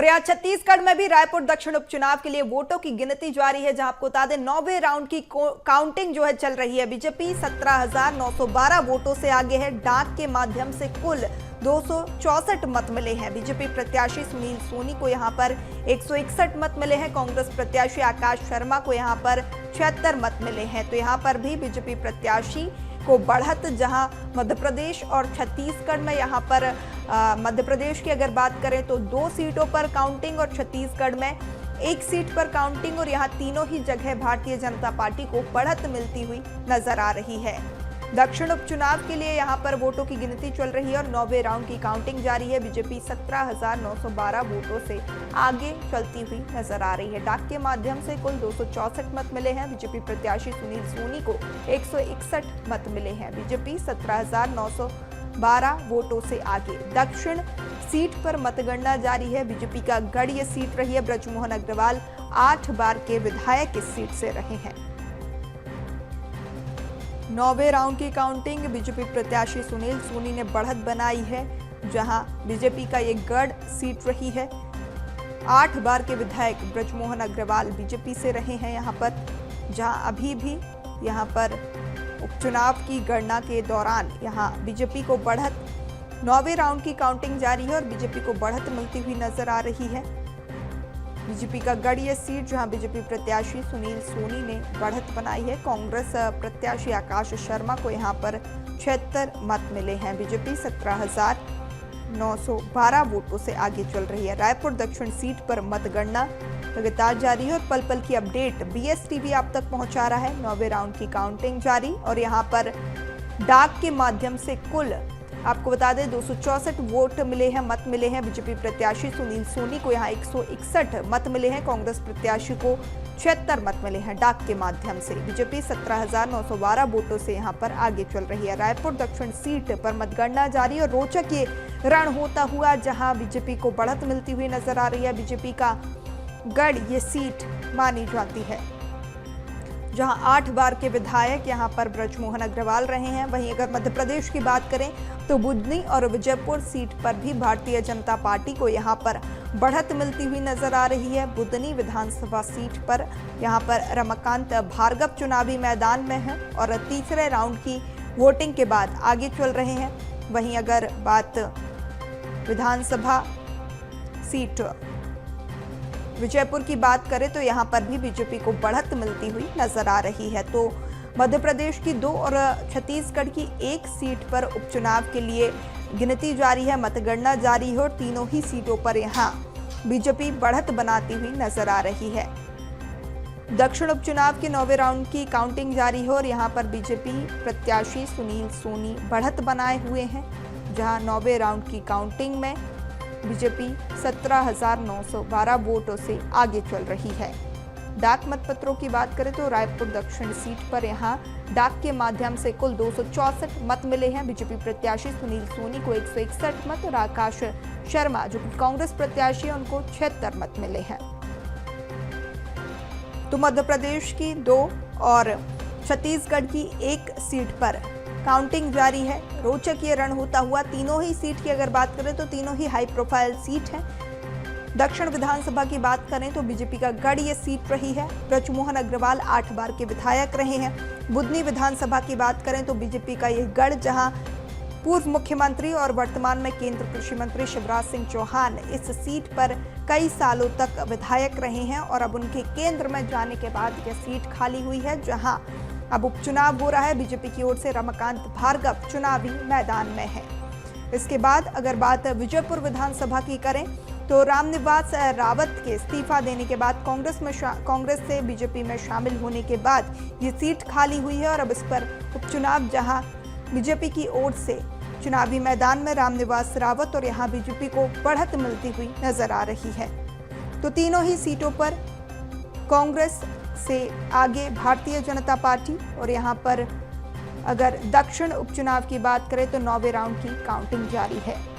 यहाँ छत्तीसगढ़ में भी रायपुर दक्षिण उपचुनाव के लिए वोटों की गिनती जारी है, जहां आपको बता दें 9वें राउंड की काउंटिंग जो है चल रही है। बीजेपी 17,912 वोटों से आगे है। डाक के माध्यम से कुल 264 मत मिले हैं। बीजेपी प्रत्याशी सुनील सोनी को यहां पर 161 मत मिले हैं। कांग्रेस प्रत्याशी आकाश शर्मा को यहां पर 76 मत मिले हैं। तो यहां पर भी बीजेपी प्रत्याशी को बढ़त, जहां मध्य प्रदेश और छत्तीसगढ़ में यहां पर मध्य प्रदेश की अगर बात करें तो 2 सीटों पर काउंटिंग और छत्तीसगढ़ में 1 सीट पर काउंटिंग, और यहां तीनों ही जगह भारतीय जनता पार्टी को बढ़त मिलती हुई नजर आ रही है। दक्षिण उपचुनाव के लिए यहां पर वोटों की गिनती चल रही है और 9वें राउंड की काउंटिंग जारी है। बीजेपी 17,912 वोटों से आगे चलती हुई नजर आ रही है। डाक के माध्यम से कुल 264 मत मिले हैं। बीजेपी प्रत्याशी सुनील सोनी को 161 मत मिले हैं। बीजेपी 17,912 वोटों से आगे। दक्षिण सीट पर मतगणना जारी है। बीजेपी का गढ़ ये सीट रही है। ब्रजमोहन अग्रवाल 8 बार के विधायक इस सीट से रहे हैं। 9वें राउंड की काउंटिंग बीजेपी प्रत्याशी सुनील सोनी ने बढ़त बनाई है, जहां बीजेपी का ये गढ़ सीट रही है। 8 बार के विधायक ब्रजमोहन अग्रवाल बीजेपी से रहे हैं यहां पर, जहां अभी भी यहां पर उपचुनाव की गणना के दौरान यहां बीजेपी को बढ़त, 9वें राउंड की काउंटिंग जारी है और बीजेपी को बढ़त मिलती हुई नजर आ रही है। बीजेपी का गढ़ ये सीट, जहां बीजेपी प्रत्याशी सुनील सोनी ने बढ़त बनाई है। कांग्रेस प्रत्याशी आकाश शर्मा को यहां पर 76 मत मिले हैं। बीजेपी 17,912 वोटों से आगे चल रही है। रायपुर दक्षिण सीट पर मतगणना लगातार जारी है और पल पल की अपडेट BSTV आप तक पहुंचा रहा है। 9वें राउंड की काउंटिंग जारी, और यहां पर डाक के माध्यम से कुल आपको बता दें 264 वोट मिले हैं, मत मिले हैं। बीजेपी प्रत्याशी सुनील सोनी को यहां 161 मत मिले हैं। कांग्रेस प्रत्याशी को 76 मत मिले हैं डाक के माध्यम से। बीजेपी 17,912 वोटों से यहां पर आगे चल रही है। रायपुर दक्षिण सीट पर मतगणना जारी और रोचक ये रण होता हुआ, जहां बीजेपी को बढ़त मिलती हुई नजर आ रही है। बीजेपी का गढ़ ये सीट मानी जाती है, जहां 8 बार के विधायक यहां पर ब्रजमोहन अग्रवाल रहे हैं। वहीं अगर मध्य प्रदेश की बात करें तो बुधनी और विजयपुर सीट पर भी भारतीय जनता पार्टी को यहां पर बढ़त मिलती हुई नजर आ रही है। बुधनी विधानसभा सीट पर यहां पर रमाकांत भार्गव चुनावी मैदान में है और तीसरे राउंड की वोटिंग के बाद आगे चल रहे हैं। वहीं अगर बात विधानसभा सीट विजयपुर की बात करें तो यहां पर भी बीजेपी को बढ़त मिलती हुई नजर आ रही है। तो मध्य प्रदेश की 2 और छत्तीसगढ़ की 1 सीट पर उपचुनाव के लिए गिनती जारी है, मतगणना जारी है और तीनों ही सीटों पर यहां बीजेपी बढ़त बनाती हुई नजर आ रही है। दक्षिण उपचुनाव के 9वें राउंड की काउंटिंग जारी है और यहां पर बीजेपी प्रत्याशी सुनील सोनी बढ़त बनाए हुए हैं, जहां 9वें राउंड की काउंटिंग में बीजेपी 17,912 वोटों से आगे चल रही है। डाक मतपत्रों की बात करें तो रायपुर दक्षिण सीट पर यहां डाक के माध्यम से कुल 264 मत मिले हैं। बीजेपी प्रत्याशी सुनील सोनी को 161 मत और आकाश शर्मा जो कि कांग्रेस प्रत्याशी है उनको 76 मत मिले हैं। तो मध्य प्रदेश की 2 और छत्तीसगढ़ की 1 सीट पर काउंटिंग जारी है। रोचक ये रण होता हुआ, तीनों ही सीट की अगर बात करें तो तीनों ही हाई प्रोफाइल सीट है। दक्षिण विधानसभा की बात करें तो बीजेपी का गढ़ ये सीट रही है। ब्रजमोहन अग्रवाल 8 बार के विधायक रहे हैं। बुधनी विधानसभा की बात करें तो बीजेपी का ये गढ़, जहां पूर्व मुख्यमंत्री और वर्तमान में केंद्र कृषि मंत्री शिवराज सिंह चौहान इस सीट पर कई सालों तक विधायक रहे हैं और अब उनके केंद्र में जाने के बाद यह सीट खाली हुई है, जहां अब उपचुनाव हो रहा है। बीजेपी की ओर से रमाकांत भार्गव चुनावी मैदान में है। इसके बाद अगर बात विजयपुर विधानसभा की करें तो रामनिवास रावत के इस्तीफा देने के बाद कांग्रेस से बीजेपी में शामिल होने के बाद ये सीट खाली हुई है और अब इस पर उपचुनाव, जहां बीजेपी की ओर से चुनावी मैदान में रामनिवास रावत और यहां बीजेपी को बढ़त मिलती हुई नजर आ रही है। तो तीनों ही सीटों पर कांग्रेस से आगे भारतीय जनता पार्टी, और यहां पर अगर दक्षिण उपचुनाव की बात करें तो 9वें राउंड की काउंटिंग जारी है।